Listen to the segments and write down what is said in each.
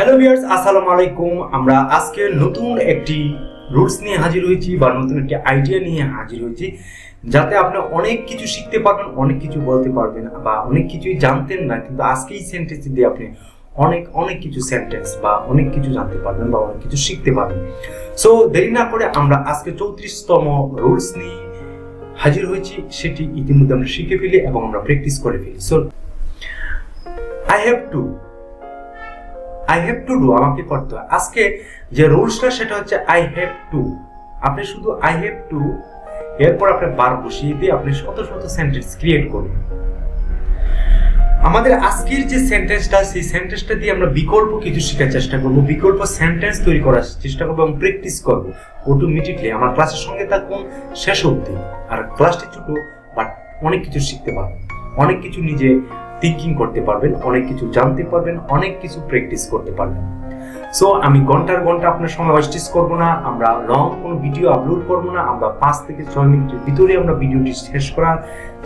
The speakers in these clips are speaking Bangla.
হ্যালো ভিউয়ার্স, আসসালামু আলাইকুম। আমরা আজকে নতুন একটি রুলস নিয়ে হাজির হয়েছি বা নতুন একটি আইডিয়া নিয়ে হাজির হয়েছি, যাতে আপনি অনেক কিছু শিখতে পারবেন, অনেক কিছু বলতে পারবেন বা অনেক কিছুই জানতেন না, কিন্তু আজকে এই সেন্টেন্স দিয়ে আপনি অনেক কিছু সেন্টেন্স বা অনেক কিছু জানতে পারবেন বা অনেক কিছু শিখতে পারবেন। সো দেরি না করে আমরা আজকে 34তম রুলস নিয়ে হাজির হয়েছি। সেটি ইতিমধ্যে আমরা শিখে ফেলি এবং আমরা প্র্যাকটিস করে ফেলি। So I have to do আমাকে করতে হয়। আজকে যে রুলসটা সেটা হচ্ছে আই হ্যাভ টু। আপনি শুধু আই হ্যাভ টু এরপর আপনি বার বসিয়ে দিয়ে আপনি শত সেন্টেন্স ক্রিয়েট করবেন। আমাদের আজকের যে সেন্টেন্সটা, সেই সেন্টেন্সটা দিয়ে আমরা বিকল্প কিছু শেখার চেষ্টা করব, বিকল্প সেন্টেন্স তৈরি করার চেষ্টা করবো এবং প্র্যাকটিস করবো অটোমেটিকলি। আমার ক্লাসের সঙ্গে থাকুন শেষ অবধি। আর ক্লাসটি ছোট, বাট অনেক কিছু শিখতে পারবেন, অনেক কিছু নিজে থিঙ্কিং করতে পারবেন, অনেক কিছু জানতে পারবেন, অনেক কিছু প্র্যাকটিস করতে পারবেন। সো আমি ঘন্টার ঘন্টা আপনার সময় ওয়েস্টেজ করব না, আমরা লং কোনো ভিডিও আপলোড করব না, আমরা 5 থেকে 6 মিনিটের ভিতরে আমরা ভিডিওটি শেষ করার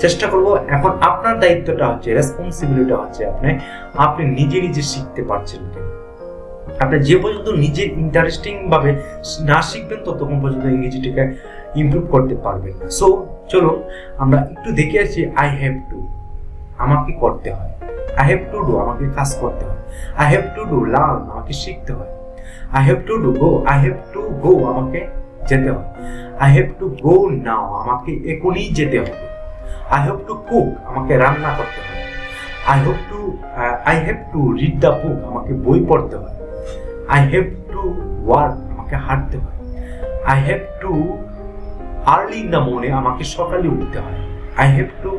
চেষ্টা করব। এখন আপনার দায়িত্বটা হচ্ছে, রেসপন্সিবিলিটিটা হচ্ছে আপনি নিজে শিখতে পারছেন কিনা। আপনি যে পর্যন্ত নিজে ইন্টারেস্টিং ভাবে না শিখবেন ততক্ষণ পর্যন্ত ইংরেজিটাকে ইমপ্রুভ করতে পারবেন না। সো চলুন আমরা একটু দেখে আসি। আই হ্যাভ টু আমাকে করতে হয়, আই হ্যাভ টু ডু আমাকে কাজ করতে হয়, I have to do learn আমাকে শিখতে হয়, I have to do go, I have to go আমাকে যেতে হয়, আই হ্যাভ টু গো নাও আমাকে এখনই যেতে হবে, আই হ্যাভ টু কুক আমাকে রান্না করতে হয়, I have to read the book আমাকে বই পড়তে হয়, আই হ্যাভ টু ওয়ার্ক আমাকে হাঁটতে হয়, I have to early in the morning আমাকে সকালে উঠতে হয়, I have to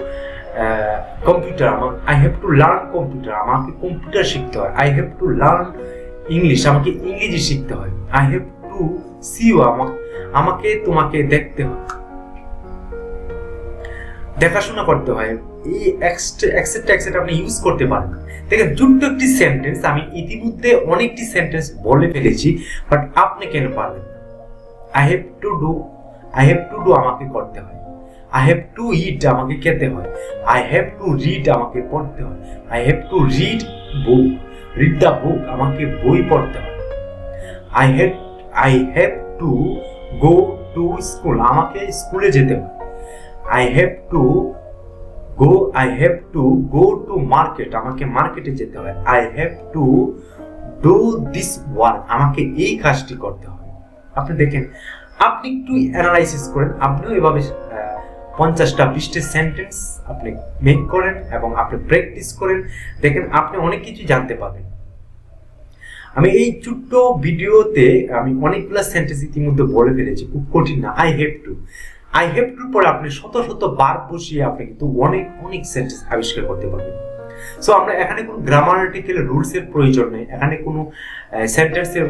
computer I have to learn computer আমাকে কম্পিউটার শিখতে হয়, I have to learn English আমাকে ইংরেজি শিখতে হয়, I have to see you আমাকে তোমাকে দেখতে হয়, দেখাশোনা করতে হয়। এই এক্সেট্রা আপনি ইউজ করতে পারেন। দেখেন, ছোট্ট একটি সেন্টেন্স, আমি ইতিমধ্যে অনেকটি সেন্টেন্স বলে ফেলেছি, বাট আপনি কেন পারবেন না? আই হ্যাভ টু ডু আমাকে করতে হয়, আই হ্যাভ টু ইট আমাকে খেতে হয়, আই হ্যাভ টু রিড আমাকে পড়তে হয়, I have to read the book আমাকে বই পড়তে হয়, I have to go to school আমাকে স্কুলে যেতে হয়, I have to go to market আমাকে মার্কেটে যেতে হয়, I have to do this work আমাকে এই কাজটি করতে হয়। আপনি দেখেন, আপনি একটু অ্যানালাইসিস করেন, আপনিও এভাবে 50টা 20টা সেন্টেন্স আপনি মেক করেন এবং আপনি প্র্যাকটিস করেন, দেখেন আপনি অনেক কিছু জানতে পারবেন। আমি এই ছোট্ট ভিডিওতে আমি অনেকগুলো সেন্টেন্স ইতিমধ্যে বলে ফেলেছি, খুব কঠিন না। আই হ্যাভ টু পরে আপনি শত বার বসিয়ে আপনি কিন্তু অনেক সেন্টেন্স আবিষ্কার করতে পারবেন। সো আমরা এখানে কোনো গ্রামাটিক্যাল রুলস এর প্রয়োজন নেই, এখানে কোনো সেন্টেন্সের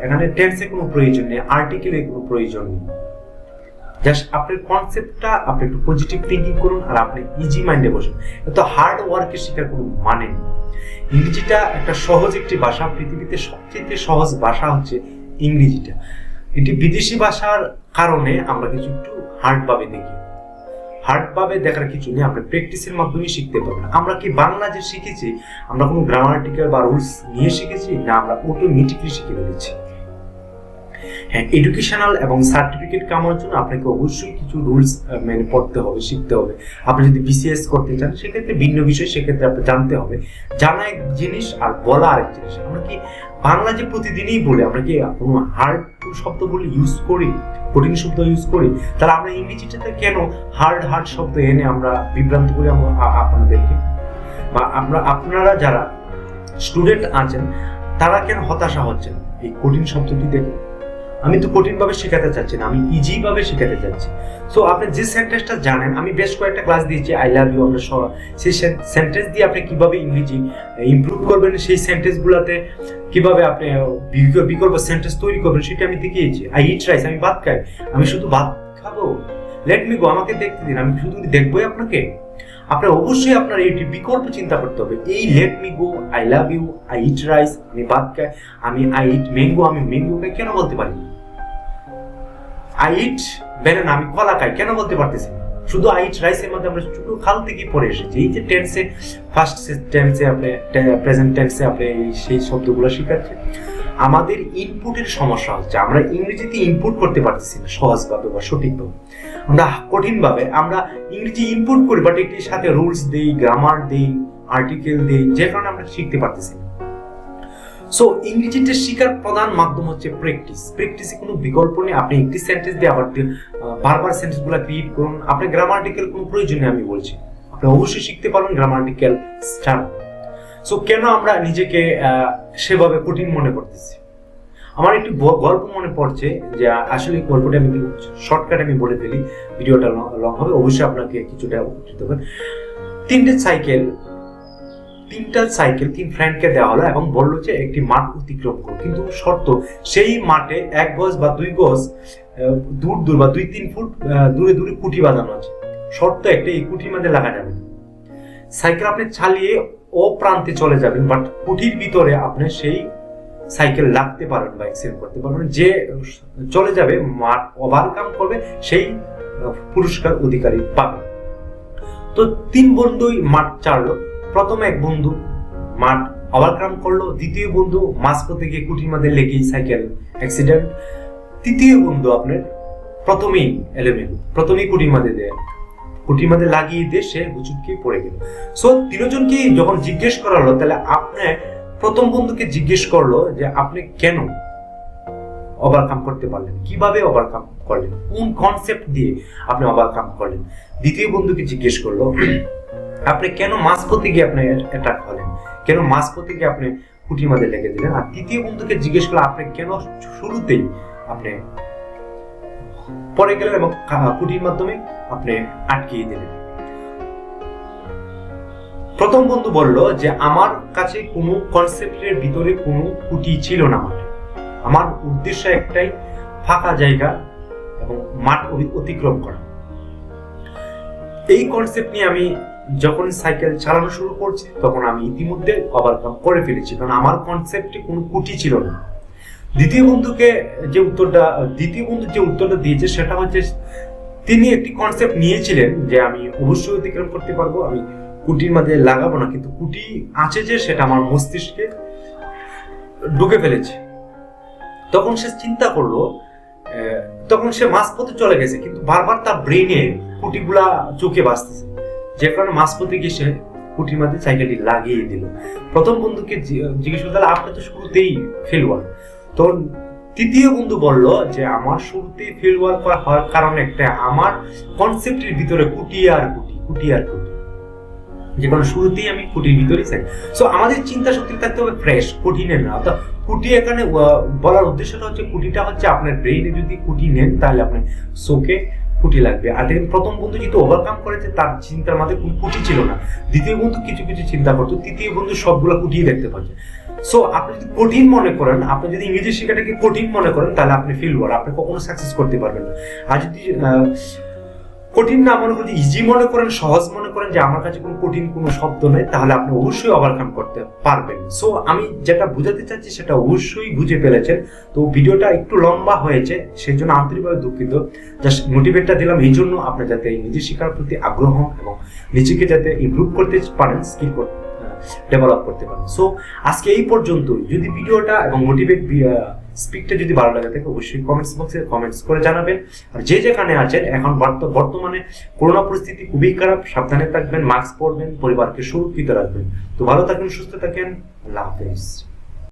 এখানে টেন্সের কোনো প্রয়োজন নেই, আর্টিকেলের কোনো প্রয়োজন নেই। জাস্ট আপনার কনসেপ্টটা আপনি একটু পজিটিভ থিঙ্কিং করুন আর আপনি ইজি মাইন্ডে বসুন। এত হার্ড ওয়ার্কের শেখার কোনো মানে নেই। ইংরেজিটা একটা সহজ একটি ভাষা, পৃথিবীতে সবচেয়ে সহজ ভাষা হচ্ছে ইংরেজিটা। এটি বিদেশি ভাষার কারণে আমরা কিছু একটু হার্ড ভাবে দেখি, হার্ড ভাবে দেখার কিছু নেই, আমরা প্র্যাকটিসের মাধ্যমে শিখতে পারবো না। আমরা কি বাংলা যে শিখেছি, আমরা কোনো গ্রামাটিক্যাল বা রুলস নিয়ে শিখেছি না, আমরা অটোমেটিকলি শিখে ফেলেছি। হ্যাঁ, এডুকেশনাল এবং সার্টিফিকেট কামানোর জন্য আপনাকে অবশ্যই কিছু রুলস মেনে পড়তে হবে, শিখতে হবে। আপনি যদি বিসিএস করতে চান সেক্ষেত্রে ভিন্ন বিষয়, সেক্ষেত্রে আপনি জানতে হবে। জানা এক জিনিস আর বলা আরেক জিনিস। আমরা কি বাংলা যে প্রতিদিনই বলি, আমরা কি কোনো হার্ড শব্দ বলে ইউজ করি, কঠিন শব্দ ইউজ করি? তাহলে আমরা ইংরেজিটাতে কেন হার্ড শব্দ এনে আমরা বিভ্রান্ত করি আপনাদেরকে? বা আপনারা যারা স্টুডেন্ট আছেন তারা কেন হতাশা হচ্ছেন এই কঠিন শব্দটি দেখে? আমি তো কঠিন ভাবে শেখাতে চাচ্ছি না, আমি ইজি ভাবে শেখাতে চাচ্ছি। সো আপনি যে সেন্টেন্সটা জানেন, আমি বেশ কয়েকটা ক্লাস দিয়েছি আই লাভ ইউ, আমরা সেই সেন্টেন্স দিয়ে আপনি কিভাবে ইংরেজি ইমপ্রুভ করবেন, সেই সেন্টেন্সগুলোতে কিভাবে আপনি বিকল্প সেন্টেন্স তৈরি করবেন সেটা আমি দেখিয়েছি। আই ইট রাইস আমি ভাত খাই, আমি শুধু ভাত খাবো, লেট মি গো আমাকে দেখতে দিন, আমি শুধু দেখবোই আপনাকে। আপনার অবশ্যই আপনার এই বিকল্প চিন্তা করতে হবে। এই let me go, I love you, I eat rice আমি ভাত খাই, আই ইট ম্যাঙ্গো আমি ম্যাঙ্গো খাই কেন বলতে পারি? আই ইট ব্যানানা আমি কলা খাই কেন বলতে পারতেছি না? শুধু আই ইট রাইসের মধ্যে আমরা ছোট কাল থেকেই পড়ে এসেছি। এই যে টেন্সে, ফার্স্ট টেন্সে আপনি, প্রেজেন্ট টেন্সে আপনি সেই শব্দগুলো শিখাচ্ছেন। আমাদের ইনপুটের সমস্যা হচ্ছে, আমরা ইংরেজিতে ইনপুট করতে পারতেছি না সহজভাবে বা সঠিকভাবে। আমরা কঠিনভাবে আমরা ইংরেজি ইনপুট করি, বাট এটির সাথে রুলস দেই, গ্রামার দেই, আর্টিকেল দেই, যে কারণে আমরা শিখতে পারতেছি না। সো ইংরেজিটা শেখার প্রধান মাধ্যম হচ্ছে প্র্যাকটিস। প্র্যাকটিসে কোনো বিকল্প নেই। আপনি একটি সেন্টেন্স দিয়ে আবার বারবার সেন্টেন্সগুলো ক্রিয়েট করুন। আপনি গ্রামাটিক্যাল কোনো প্রয়োজন নেই আমি বলছি, আপনি অবশ্যই শিখতে পারবেন গ্রামাটিক্যাল স্টাইল। সো কেন আমরা নিজেকে সেভাবে কঠিন মনে করতেছি? আমার একটি গল্প মনে পড়ছে, যে আসলে গল্পটা আমি শর্টকাট আমি বলে ফেলি, ভিডিওটা লং হবে, অবশ্যই আপনাকে কিছুটা উপকৃত হবে। তিনটা সাইকেল তিন ফ্রেন্ডকে দেওয়া হলো এবং বললো যে একটি মাঠ অতিক্রম করো, কিন্তু শর্ত সেই মাঠে 1 গজ বা 2 গজ দূর বা 2-3 ফুট দূরে কুঠি বাঁধানো আছে। শর্ত একটা, এই কুঠির মধ্যে লাগা যাবে না। সাইকেল আপনি চালিয়ে ও প্রান্তে চলে যাবেন, বাট কুঠির ভিতরে আপনি সেই সাইকেল লাগতে পারবেন বা এক্সিডেন্ট করতে পারবেন। যে চলে যাবে, মাঠ ওভারকাম করবে, সেই পুরস্কার অধিকারী পাবে। তো 3 বন্ধুই মাঠ ছাড়লো। প্রথম এক বন্ধু মাঠ ওভারকাম করলো, দ্বিতীয় বন্ধু মাঝপথে গিয়ে কুঠির মধ্যে লেগে সাইকেল অ্যাক্সিডেন্ট, তৃতীয় বন্ধু আপনার প্রথমেই কুঠির মধ্যে লাগিয়ে দিয়ে সে হুচুটকে পড়ে গেল। সো তিনজনকে যখন জিজ্ঞেস করা হলো, তাহলে আপনি প্রথম বন্ধুকে জিজ্ঞেস করলো যে আপনি কেন ওভারকাম করতে পারলেন, কিভাবে ওভারকাম করলেন, কোন কনসেপ্ট দিয়ে আপনি ওভারকাম করলেন। দ্বিতীয় বন্ধুকে জিজ্ঞেস করলো আপনি কেন মাঝপথে গিয়ে আপনি অ্যাটাক হলেন, কেন মাঝপথে গিয়ে আপনি কুঠির মধ্যে লেগে দিলেন। আর তৃতীয় বন্ধুকে জিজ্ঞেস করলো আপনি কেন শুরুতেই আপনি পরে গেলেন এবং কুঠির মাধ্যমে আপনি আটকিয়ে দিলেন। প্রথম বন্ধু বলল যে আমার কাছে কোনো কনসেপ্টের ভিতরে কোনো কুটি ছিল না, আমার উদ্দেশ্য একটাই, ফাঁকা জায়গা এবং মাঠ অতিক্রম করা। এই কনসেপ্ট নিয়ে আমি যখন সাইকেল চালানো শুরু করছি, তখন আমি ইতিমধ্যে ওভারকাম করে ফেলেছি, কারণ আমার কনসেপ্টে কোনো কুটি ছিল না। দ্বিতীয় বন্ধু যে উত্তরটা দিয়েছে সেটা হচ্ছে, তিনি একটি কনসেপ্ট নিয়েছিলেন যে আমি অবশ্যই অতিক্রম করতে পারবো, আমি কুটির মধ্যে লাগাবো না, কিন্তু কুটি আছে যে সেটা আমার মস্তিষ্কে ঢুকে ফেলেছে। তখন সে চিন্তা করলো, তখন সে মাঝপথে চলে গেছে, কিন্তু বারবার তার ব্রেনে কুটিগুলা চোখে বাজতেছে, যে কারণে মাঝপথে গিয়ে সে কুটির মধ্যে সাইকেলটি লাগিয়ে দিল। প্রথম বন্ধুকে জিজ্ঞেস করতে, আপনি তো শুরুতেই ফেলুয়ার। তো তৃতীয় বন্ধু বলল যে আমার শুরুতেই ফেলুয়ার হওয়ার কারণ একটা, আমার কনসেপ্টের ভিতরে কুটি আর কুটি, যে কারণে শুরুতেই আমি কুটির ভিতরেই চাই। সো আমাদের চিন্তা শক্তি থাকতে হবে ফ্রেশ, কঠিনের না। অর্থাৎ কুটি এখানে বলার উদ্দেশ্যটা হচ্ছে, কুটিটা হচ্ছে আপনার ব্রেইনে যদি কুটি নেন তাহলে আপনার চোখে কুটি লাগবে। আর দেখেন প্রথম বন্ধু যেহেতু ওভারকাম করেছে, তার চিন্তার মাঝে কোনো কুটি ছিল না। দ্বিতীয় বন্ধু কিছু চিন্তা করতো, তৃতীয় বন্ধু সবগুলো কুটিয়ে দেখতে পাচ্ছে। সো আপনি যদি কঠিন মনে করেন, আপনি যদি ইংরেজি শেখাটাকে কঠিন মনে করেন, তাহলে আপনি ফেলুয়ার, আপনি কখনো সাকসেস করতে পারবেন না। আর যদি কঠিন না মনে করেন, ইজি মনে করেন, সহজ মনে করেন যে আমার কাছে কোনো কঠিন কোনো শব্দ নেই, তাহলে আপনি অবশ্যই ওভারকাম করতে পারবেন। সো আমি যেটা বুঝাতে চাচ্ছি সেটা অবশ্যই বুঝে ফেলেছেন। তো ভিডিওটা একটু লম্বা হয়েছে, সেই জন্য আন্তরিকভাবে দুঃখিত। জাস্ট মোটিভেটটা দিলাম এই জন্য, আপনি যাতে ইংরেজি শেখার প্রতি আগ্রহ এবং নিজেকে যাতে ইমপ্রুভ করতে পারেন, স্কিল ডেভেলপ করতে পারেন। সো আজকে এই পর্যন্তই। যদি ভিডিওটা এবং মোটিভেট স্পিকটা যদি ভালো লাগে থাকে, অবশ্যই কমেন্টস বক্সে কমেন্টস করে জানাবেন। আর যে যেখানে আছেন, এখন বর্তমানে করোনা পরিস্থিতি খুবই খারাপ, সাবধানে থাকবেন, মাস্ক পরবেন, পরিবারকে সুরক্ষিত রাখবেন। তো ভালো থাকেন, সুস্থ থাকেন, আল্লাহ হাফেজ।